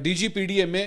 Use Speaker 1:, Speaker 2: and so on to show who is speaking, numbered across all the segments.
Speaker 1: DGPDMA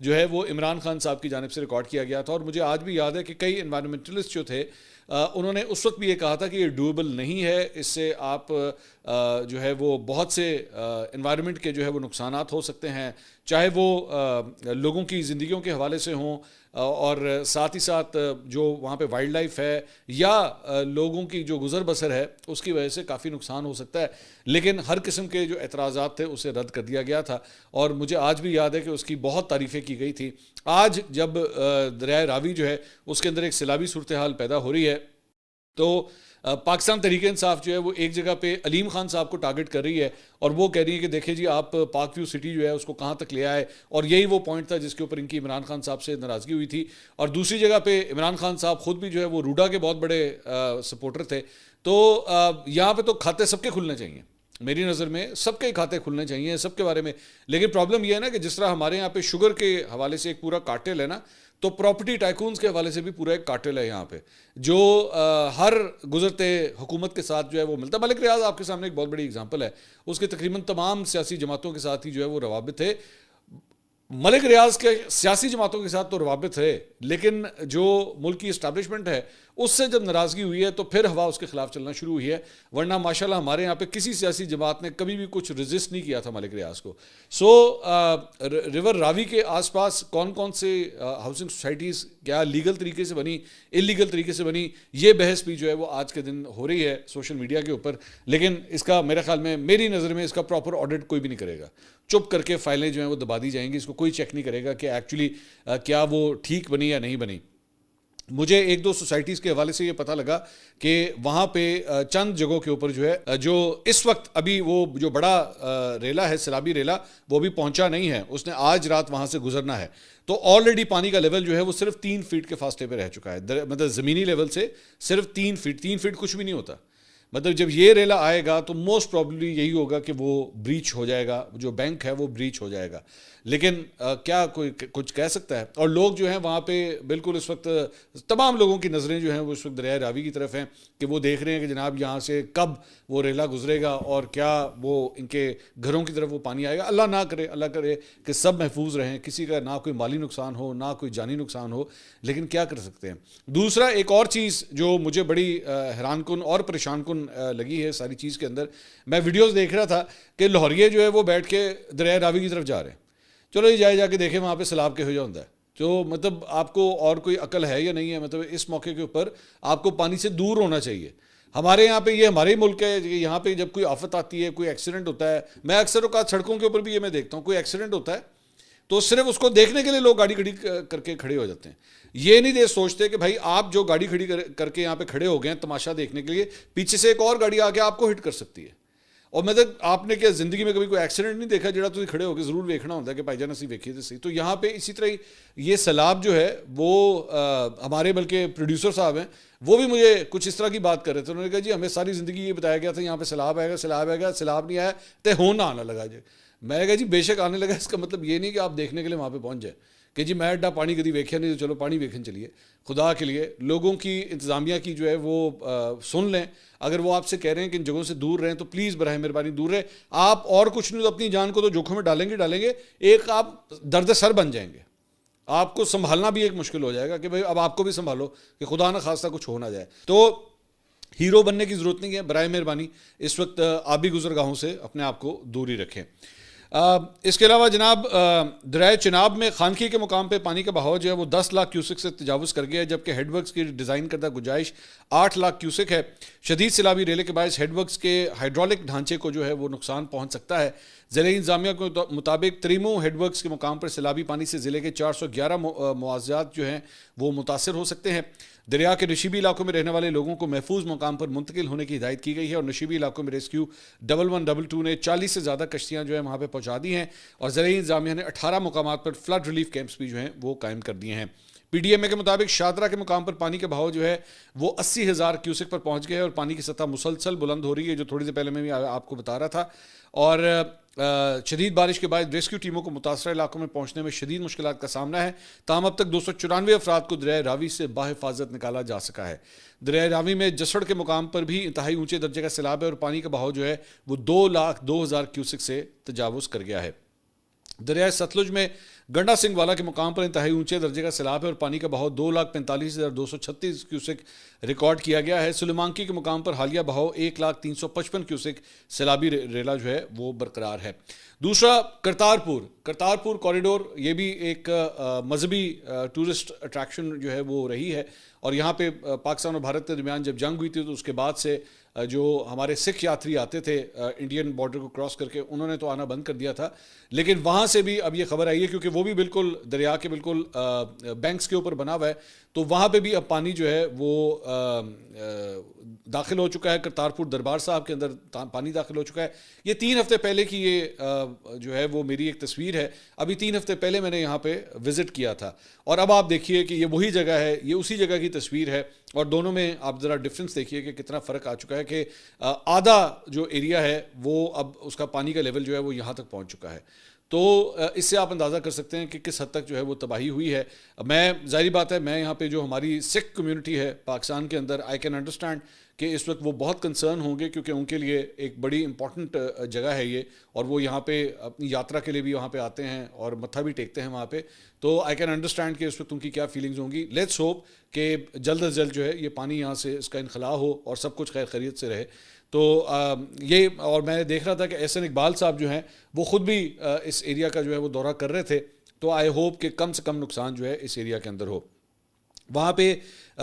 Speaker 1: جو ہے وہ عمران خان صاحب کی جانب سے ریکارڈ کیا گیا تھا. اور مجھے آج بھی یاد ہے کہ کئی انوائرمنٹلسٹ جو تھے انہوں نے اس وقت بھی یہ کہا تھا کہ یہ ڈویبل نہیں ہے, اس سے آپ جو ہے وہ بہت سے انوائرمنٹ کے جو ہے وہ نقصانات ہو سکتے ہیں, چاہے وہ لوگوں کی زندگیوں کے حوالے سے ہوں اور ساتھ ہی ساتھ جو وہاں پہ وائلڈ لائف ہے یا لوگوں کی جو گزر بسر ہے اس کی وجہ سے کافی نقصان ہو سکتا ہے. لیکن ہر قسم کے جو اعتراضات تھے اسے رد کر دیا گیا تھا, اور مجھے آج بھی یاد ہے کہ اس کی بہت تعریفیں کی گئی تھی. آج جب دریائے راوی جو ہے اس کے اندر ایک سیلابی صورتحال پیدا ہو رہی ہے تو پاکستان تحریک انصاف جو ہے وہ ایک جگہ پہ علیم خان صاحب کو ٹارگٹ کر رہی ہے اور وہ کہہ رہی ہے کہ دیکھیں جی آپ پاک ویو سٹی جو ہے اس کو کہاں تک لے آئے, اور یہی وہ پوائنٹ تھا جس کے اوپر ان کی عمران خان صاحب سے ناراضگی ہوئی تھی. اور دوسری جگہ پہ عمران خان صاحب خود بھی جو ہے وہ روڈا کے بہت بڑے سپورٹر تھے. تو یہاں پہ تو کھاتے سب کے کھلنے چاہیے, میری نظر میں سب کے کھاتے کھلنے چاہیے سب کے بارے میں. لیکن پرابلم یہ ہے نا کہ جس طرح ہمارے یہاں پہ شوگر کے حوالے سے ایک پورا کارٹل ہے نا, تو پراپرٹی ٹائکونز کے حوالے سے بھی پورا ایک کارٹل ہے یہاں پہ جو ہر گزرتے حکومت کے ساتھ جو ہے وہ ملتا ہے. ملک ریاض آپ کے سامنے ایک بہت بڑی اگزامپل ہے, اس کے تقریباً تمام سیاسی جماعتوں کے ساتھ ہی جو ہے وہ روابط ہے. ملک ریاض کے سیاسی جماعتوں کے ساتھ تو روابط ہے, لیکن جو ملک کی اسٹیبلشمنٹ ہے اس سے جب ناراضگی ہوئی ہے تو پھر ہوا اس کے خلاف چلنا شروع ہوئی ہے. ورنہ ماشاءاللہ ہمارے یہاں پہ کسی سیاسی جماعت نے کبھی بھی کچھ ریزسٹ نہیں کیا تھا ملک ریاض کو. ریور راوی کے آس پاس کون کون سے ہاؤسنگ سوسائٹیز کیا لیگل طریقے سے بنی, انلیگل طریقے سے بنی, یہ بحث بھی جو ہے وہ آج کے دن ہو رہی ہے سوشل میڈیا کے اوپر. لیکن اس کا میرے خیال میں, میری نظر میں اس کا پراپر آڈٹ کوئی بھی نہیں کرے گا. چپ کر کے فائلیں جو ہیں وہ دبا دی جائیں گی, اس کو کوئی چیک نہیں کرے گا کہ ایکچولی کیا وہ ٹھیک بنی یا نہیں بنی. مجھے ایک دو سوسائٹیز کے حوالے سے یہ پتہ لگا کہ وہاں پہ چند جگہوں کے اوپر جو ہے جو اس وقت ابھی وہ جو بڑا ریلا ہے سیلابی ریلا وہ بھی پہنچا نہیں ہے, اس نے آج رات وہاں سے گزرنا ہے. تو آلریڈی پانی کا لیول جو ہے وہ صرف 3 فٹ کے فاصلے پہ رہ چکا ہے, مطلب زمینی لیول سے صرف 3 فٹ کچھ بھی نہیں ہوتا. مطلب جب یہ ریلا آئے گا تو موسٹ پرابلی یہی ہوگا کہ وہ بریچ ہو جائے گا, جو بینک ہے وہ بریچ ہو جائے گا. لیکن کیا کوئی کچھ کہہ سکتا ہے. اور لوگ جو ہیں وہاں پہ بالکل اس وقت تمام لوگوں کی نظریں جو ہیں وہ اس وقت دریائے راوی کی طرف ہیں کہ وہ دیکھ رہے ہیں کہ جناب یہاں سے کب وہ ریلا گزرے گا اور کیا وہ ان کے گھروں کی طرف وہ پانی آئے گا. اللہ نہ کرے, اللہ کرے کہ سب محفوظ رہیں, کسی کا نہ کوئی مالی نقصان ہو نہ کوئی جانی نقصان ہو, لیکن کیا کر سکتے ہیں. دوسرا ایک اور چیز جو مجھے بڑی حیران کن اور پریشان کن لگی ہے ساری چیز کے اندر, میں ویڈیوز دیکھ رہا تھا کہ لاہوریے جو ہے وہ بیٹھ کے دریائے راوی کی طرف جا رہے ہیں. چلو یہ جا کے دیکھیں وہاں پہ سیلاب کہو جا ہوتا ہے. تو مطلب آپ کو اور کوئی عقل ہے یا نہیں ہے, مطلب اس موقع کے اوپر آپ کو پانی سے دور ہونا چاہیے. ہمارے یہاں پہ یہ ہمارے ملک ہے, یہاں پہ جب کوئی آفت آتی ہے, کوئی ایکسیڈنٹ ہوتا ہے, میں اکثر اوقات سڑکوں کے اوپر بھی یہ میں دیکھتا ہوں کوئی ایکسیڈنٹ ہوتا ہے تو صرف اس کو دیکھنے کے لیے لوگ گاڑی کھڑی کر کے کھڑے ہو جاتے ہیں. یہ نہیں سوچتے کہ بھائی آپ جو گاڑی کھڑی کر کے یہاں پہ کھڑے ہو گئے ہیں تماشا دیکھنے کے لیے, پیچھے سے ایک اور گاڑی آ کے آپ کو ہٹ کر سکتی ہے. اور مطلب آپ نے کیا زندگی میں کبھی کوئی ایکسیڈنٹ نہیں دیکھا جڑا تھی کھڑے ہو کے ضرور دیکھنا ہوتا ہے کہ بھائی جان اسی ویکھیے تو صحیح. تو یہاں پہ اسی طرح یہ سیلاب جو ہے وہ ہمارے بلکہ پروڈیوسر صاحب ہیں وہ بھی مجھے کچھ اس طرح کی بات کر رہے تھے. انہوں نے کہا جی ہمیں ساری زندگی یہ بتایا گیا تھا یہاں پہ سیلاب آئے گا, سیلاب آئے گا, سیلاب نہیں آیا تے ہون نہ آنے لگا. میں نے کہا جی بے شک آنے لگا, اس کا مطلب یہ نہیں کہ آپ دیکھنے کے لیے وہاں پہ پہنچ جائے کہ جی میں اڈا پانی کبھی ویکھیا نہیں تو چلو پانی ویکھن چلیے. خدا کے لیے لوگوں کی انتظامیہ کی جو ہے وہ سن لیں. اگر وہ آپ سے کہہ رہے ہیں کہ ان جگہوں سے دور رہیں تو پلیز براہ مہربانی دور رہیں. آپ اور کچھ نہیں تو اپنی جان کو تو جوکھوں میں ڈالیں گے, ایک آپ درد سر بن جائیں گے. آپ کو سنبھالنا بھی ایک مشکل ہو جائے گا کہ بھائی اب آپ کو بھی سنبھالو کہ خدا نہ خواستہ کچھ ہو نہ جائے. تو ہیرو بننے کی ضرورت نہیں ہے, برائے مہربانی اس وقت آبی گزرگاہوں سے اپنے آپ کو دور ہی رکھیں. اس کے علاوہ جناب دریائے چناب میں خانقی کے مقام پہ پانی کا بہاؤ جو ہے وہ 10 لاکھ کیوسک سے تجاوز کر گیا ہے, جبکہ ہیڈ ورکس کی ڈیزائن کردہ گنجائش 8 لاکھ کیوسک ہے. شدید سیلابی ریلے کے باعث ہیڈ ورکس کے ہائیڈرولک ڈھانچے کو جو ہے وہ نقصان پہنچ سکتا ہے. ضلع انتظامیہ کے مطابق تریمو ہیڈ ورکس کے مقام پر سیلابی پانی سے ضلع کے 411 مواضعات جو ہیں وہ متاثر ہو سکتے ہیں. دریا کے نشیبی علاقوں میں رہنے والے لوگوں کو محفوظ مقام پر منتقل ہونے کی ہدایت کی گئی ہے, اور نشیبی علاقوں میں ریسکیو 1122 نے 40 سے زیادہ کشتیاں جو ہیں وہاں پہ پہنچا دی ہیں, اور ضلعی انتظامیہ نے 18 مقامات پر فلڈ ریلیف کیمپس بھی جو ہیں وہ قائم کر دیے ہیں. پی ڈی ایم اے کے مطابق شادرہ کے مقام پر پانی کا بہاؤ جو ہے وہ 80,000 کیوسک پر پہنچ گیا ہے, اور پانی کی سطح مسلسل بلند ہو رہی ہے, جو تھوڑی دیر پہلے میں بھی آپ کو بتا رہا تھا. اور شدید بارش کے بعد ریسکیو ٹیموں کو متاثرہ علاقوں میں پہنچنے میں شدید مشکلات کا سامنا ہے. تاہم اب تک 294 افراد کو دریائے راوی سے بحفاظت نکالا جا سکا ہے. دریائے راوی میں جسڑ کے مقام پر بھی انتہائی اونچے درجے کا سیلاب ہے, اور پانی کا بہاؤ جو ہے وہ 2,02,000 کیوسک سے تجاوز کر گیا ہے. دریائے ستلج میں گنڈا سنگھ والا کے مقام پر انتہائی اونچے درجے کا سیلاب ہے اور پانی کا بہاؤ 2,45,236 کیوسک ریکارڈ کیا گیا ہے۔ سلیمانکی کے مقام پر حالیہ بہاؤ 1,03,55 کیوسک سیلابی ریلا جو ہے وہ برقرار ہے۔ دوسرا کرتارپور کوریڈور، یہ بھی ایک مذہبی ٹورسٹ اٹریکشن جو ہے وہ رہی ہے، اور یہاں پہ پاکستان اور بھارت کے درمیان جب جنگ ہوئی تھی تو اس کے بعد سے جو ہمارے سکھ یاتری آتے تھے انڈین بارڈر کو کراس کر کے، انہوں نے تو آنا بند کر دیا تھا، لیکن وہاں سے بھی اب یہ خبر آئی ہے کیونکہ وہ بھی بالکل دریا کے بالکل بینکس کے اوپر بنا ہوا ہے، تو وہاں پہ بھی اب پانی جو ہے وہ داخل ہو چکا ہے۔ کرتارپور دربار صاحب کے اندر پانی داخل ہو چکا ہے۔ یہ 3 ہفتے پہلے کی یہ جو ہے وہ میری ایک تصویر ہے، ابھی 3 ہفتے پہلے میں نے یہاں پہ وزٹ کیا تھا، اور اب آپ دیکھیے کہ یہ وہی جگہ ہے، یہ اسی جگہ کی تصویر ہے، اور دونوں میں آپ ذرا ڈفرینس دیکھیے کہ کتنا فرق آ چکا ہے کہ آدھا جو ایریا ہے وہ اب اس کا پانی کا لیول جو ہے وہ یہاں تک پہنچ چکا ہے۔ تو اس سے آپ اندازہ کر سکتے ہیں کہ کس حد تک جو ہے وہ تباہی ہوئی ہے۔ میں ظاہری بات ہے، میں یہاں پہ جو ہماری سکھ کمیونٹی ہے پاکستان کے اندر، آئی کین انڈرسٹینڈ کہ اس وقت وہ بہت کنسرن ہوں گے، کیونکہ ان کے لیے ایک بڑی امپورٹنٹ جگہ ہے یہ، اور وہ یہاں پہ اپنی یاترا کے لیے بھی وہاں پہ آتے ہیں اور متھا بھی ٹیکتے ہیں وہاں پہ، تو آئی کین انڈرسٹینڈ کہ اس وقت ان کی کیا فیلنگز ہوں گی۔ لیٹس ہوپ کہ جلد از جلد جو ہے یہ پانی یہاں سے اس کا انخلاء ہو اور سب کچھ خیر خیریت سے رہے۔ تو یہ، اور میں دیکھ رہا تھا کہ احسن اقبال صاحب جو ہیں وہ خود بھی اس ایریا کا جو ہے وہ دورہ کر رہے تھے، تو آئی ہوپ کہ کم سے کم نقصان جو ہے اس ایریا کے اندر ہو۔ وہاں پہ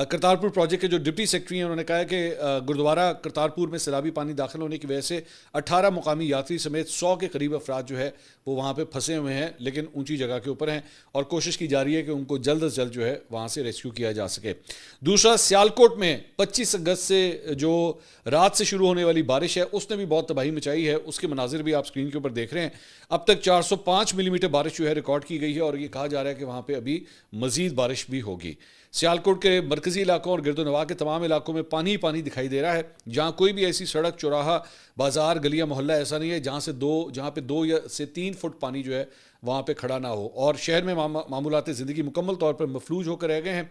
Speaker 1: کرتارپور پروجیکٹ کے جو ڈپٹی سیکرٹری ہیں، انہوں نے کہا ہے کہ گردوارہ کرتارپور میں سیلابی پانی داخل ہونے کی وجہ سے 18 مقامی یاتری سمیت 100 کے قریب افراد جو ہے وہ وہاں پہ پھنسے ہوئے ہیں، لیکن اونچی جگہ کے اوپر ہیں، اور کوشش کی جا رہی ہے کہ ان کو جلد از جلد جو ہے وہاں سے ریسکیو کیا جا سکے۔ دوسرا، سیالکوٹ میں 25 اگست سے جو رات سے شروع ہونے والی بارش ہے اس نے بھی بہت تباہی مچائی ہے، اس کے مناظر بھی آپ اسکرین کے اوپر دیکھ رہے ہیں۔ اب تک 405 ملی میٹر بارش جو ہے ریکارڈ کی گئی ہے، اور یہ کہا جا رہا ہے کہ وہاں پہ ابھی مزید بارش بھی ہوگی۔ سیالکوٹ کے مرکزی علاقوں اور گرد و نواح کے تمام علاقوں میں پانی ہی پانی دکھائی دے رہا ہے، جہاں کوئی بھی ایسی سڑک، چوراہا، بازار، گلیاں، محلہ ایسا نہیں ہے جہاں پہ 2 سے 3 فٹ پانی جو ہے وہاں پہ کھڑا نہ ہو، اور شہر میں معمولات زندگی مکمل طور پر مفلوج ہو کر رہ گئے ہیں،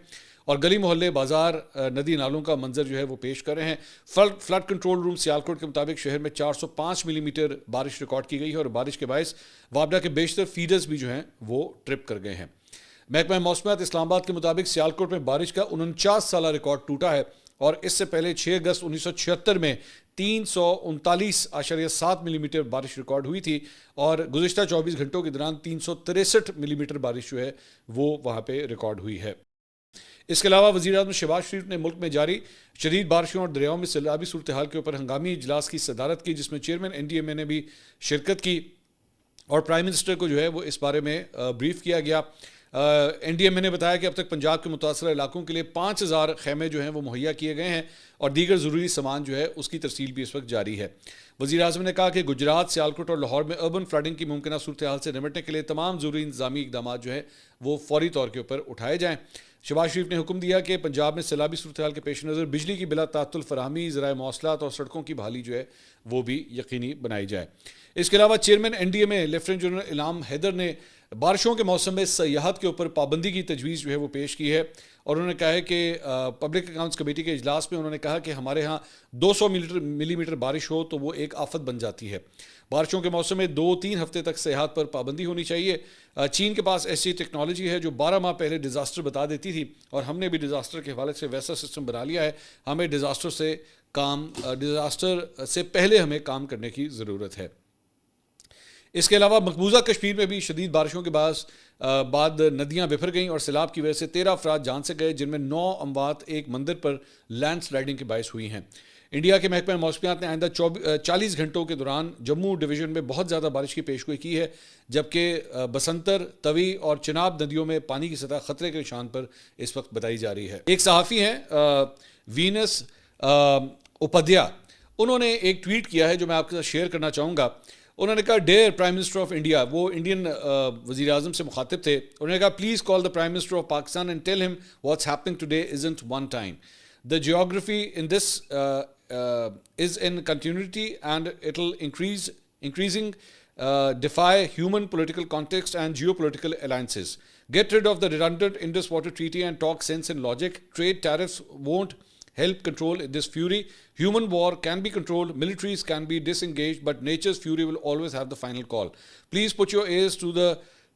Speaker 1: اور گلی محلے، بازار، ندی نالوں کا منظر جو ہے وہ پیش کر رہے ہیں۔ فلڈ کنٹرول روم سیالکوٹ کے مطابق شہر میں 405 ملی میٹر بارش ریکارڈ کی گئی ہے، اور بارش کے باعث وابڈا کے بیشتر فیڈرز بھی جو ہیں وہ ٹرپ کر گئے ہیں۔ محکمہ موسمیات اسلام آباد کے مطابق سیالکوٹ میں بارش کا 49 سالہ ریکارڈ ٹوٹا ہے، اور اس سے پہلے 6 اگست 1976 میں 339.7 ملی میٹر بارش ریکارڈ ہوئی تھی، اور گزشتہ 24 گھنٹوں کے دوران 363 ملی میٹر بارش جو ہے وہ وہاں پہ ریکارڈ ہوئی ہے۔ اس کے علاوہ وزیر اعظم شہباز شریف نے ملک میں جاری شدید بارشوں اور دریاؤں میں سیلابی صورتحال کے اوپر ہنگامی اجلاس کی صدارت کی، جس میں چیئرمین NDMA نے بھی شرکت کی، اور پرائم منسٹر کو جو ہے وہ اس بارے میں بریف کیا گیا۔ NDMA نے بتایا کہ اب تک پنجاب کے متاثرہ علاقوں کے لیے 5000 خیمے جو ہیں وہ مہیا کیے گئے ہیں، اور دیگر ضروری سامان جو ہے اس کی ترسیل بھی اس وقت جاری ہے۔ وزیر اعظم نے کہا کہ گجرات، سیالکوٹ اور لاہور میں اربن فلڈنگ کی ممکنہ صورتحال سے نمٹنے کے لیے تمام ضروری انتظامی اقدامات جو ہے وہ فوری طور کے اوپر اٹھائے جائیں۔ شہباز شریف نے حکم دیا کہ پنجاب میں سیلابی صورتحال کے پیش نظر بجلی کی بلا تعطل فراہمی، ذرائع مواصلات اور سڑکوں کی بحالی جو ہے وہ بھی یقینی بنائی جائے۔ اس کے علاوہ چیئرمین NDMA لیفٹیننٹ جنرل علام حیدر نے بارشوں کے موسم میں سیاحت کے اوپر پابندی کی تجویز جو ہے وہ پیش کی ہے، اور انہوں نے کہا ہے کہ پبلک اکاؤنٹس کمیٹی کے اجلاس میں انہوں نے کہا کہ ہمارے ہاں 200 ملی میٹر بارش ہو تو وہ ایک آفت بن جاتی ہے۔ بارشوں کے موسم میں 2-3 ہفتے تک سیاحت پر پابندی ہونی چاہیے۔ چین کے پاس ایسی ٹیکنالوجی ہے جو 12 ماہ پہلے ڈیزاسٹر بتا دیتی تھی، اور ہم نے بھی ڈیزاسٹر کے حوالے سے ویسا سسٹم بنا لیا ہے۔ ہمیں ڈیزاسٹر سے پہلے ہمیں کام کرنے کی ضرورت ہے۔ اس کے علاوہ مقبوضہ کشمیر میں بھی شدید بارشوں کے بعد ندیاں بفر گئیں، اور سیلاب کی وجہ سے 13 افراد جان سے گئے، جن میں 9 اموات ایک مندر پر لینڈ سلائڈنگ کے باعث ہوئی ہیں۔ انڈیا کے محکمہ موسمیات نے آئندہ 40 گھنٹوں کے دوران جموں ڈویژن میں بہت زیادہ بارش کی پیشگوئی کی ہے، جبکہ بسنتر، توی اور چناب ندیوں میں پانی کی سطح خطرے کے نشان پر اس وقت بتائی جا رہی ہے۔ ایک صحافی ہیں وینس اپادھیا، انہوں نے ایک ٹویٹ کیا ہے جو میں آپ کے ساتھ شیئر کرنا چاہوں گا۔ انہوں نے کہا dear prime minister of India, وہ انڈین وزیر اعظم سے مخاطب تھے، انہوں نے کہا please call the prime minister of Pakistan and tell him what's happening today isn't one time. The geography in this is in continuity and it'll increasing defy human political context and geopolitical alliances. Get rid of the redundant Indus Water Treaty and talk sense and logic. Trade tariffs won't help control this fury. Human war can be controlled, militaries can be disengaged, but nature's fury will always have the final call. Please put your ears to the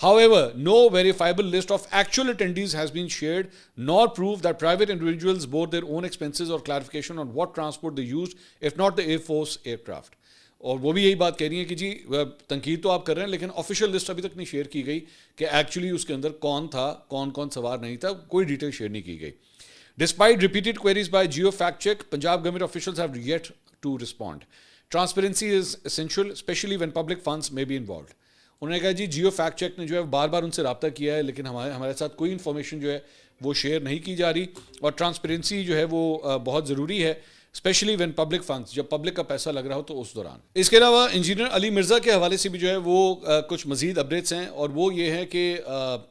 Speaker 1: However, no verifiable list of actual attendees has been shared, nor proof that private individuals bore their own expenses or clarification on what transport they used, if not the Air Force aircraft. اور وہ بھی یہی بات کہہ رہی ہیں کہ جی تنقید تو آپ کر رہے ہیں لیکن آفیشیل لسٹ ابھی تک نہیں شیئر کی گئی کہ ایکچولی اس کے اندر کون تھا, کون کون سوار نہیں تھا, کوئی ڈیٹیل شیئر نہیں کی گئی. Despite repeated queries by Jio Fact Check, Punjab government officials have yet to respond. Transparency is essential, especially when public funds may be involved. انہوں نے کہا جی جیو فیکٹ چیک نے جو ہے بار بار ان سے رابطہ کیا ہے لیکن ہمارے ساتھ کوئی انفارمیشن جو ہے وہ شیئر نہیں کی جا رہی, اور ٹرانسپیرنسی جو ہے وہ بہت ضروری ہے, اسپیشلی وین پبلک فنڈس, جب پبلک کا پیسہ لگ رہا ہو تو اس دوران. اس کے علاوہ انجینئر علی مرزا کے حوالے سے بھی جو ہے وہ کچھ مزید اپڈیٹس ہیں, اور وہ یہ ہے کہ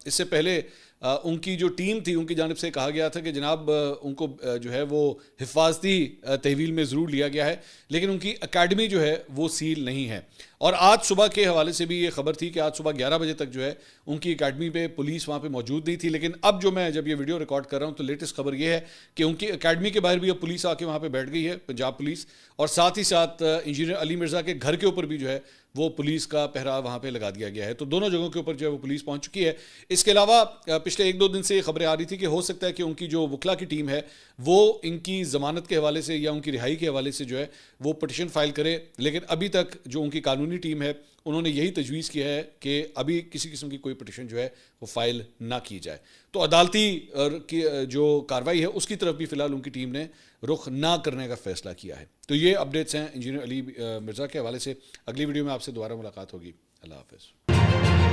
Speaker 1: اس سے پہلے ان کی جو ٹیم تھی ان کی جانب سے کہا گیا تھا کہ جناب ان کو جو ہے وہ حفاظتی تحویل میں ضرور لیا گیا ہے لیکن ان کی اکیڈمی جو ہے وہ سیل نہیں ہے. اور آج صبح کے حوالے سے بھی یہ خبر تھی کہ آج صبح 11 بجے تک جو ہے ان کی اکیڈمی پہ پولیس وہاں پہ موجود نہیں تھی, لیکن اب جو میں جب یہ ویڈیو ریکارڈ کر رہا ہوں تو لیٹسٹ خبر یہ ہے کہ ان کی اکیڈمی کے باہر بھی اب پولیس آ کے وہاں پہ بیٹھ گئی ہے, پنجاب پولیس, اور ساتھ ہی ساتھ انجینئر علی مرزا کے گھر کے اوپر بھی جو ہے وہ پولیس کا پہرا وہاں پہ لگا دیا گیا ہے. تو دونوں جگہوں کے اوپر جو ہے وہ پولیس پہنچ چکی ہے. اس کے علاوہ پچھلے 1-2 دن سے یہ خبریں آ رہی تھی کہ ہو سکتا ہے کہ ان کی جو وکلا کی ٹیم ہے وہ ان کی ضمانت کے حوالے سے یا ان کی رہائی کے حوالے سے جو ہے وہ پٹیشن فائل کرے, لیکن ابھی تک جو ان کی قانونی ٹیم ہے انہوں نے یہی تجویز کیا ہے کہ ابھی کسی قسم کی کوئی پٹیشن جو ہے وہ فائل نہ کی جائے. تو عدالتی جو کاروائی ہے اس کی طرف بھی فی الحال ان کی ٹیم نے رخ نہ کرنے کا فیصلہ کیا ہے. تو یہ اپڈیٹس ہیں انجینئر علی مرزا کے حوالے سے. اگلی ویڈیو میں آپ سے دوبارہ ملاقات ہوگی. اللہ حافظ.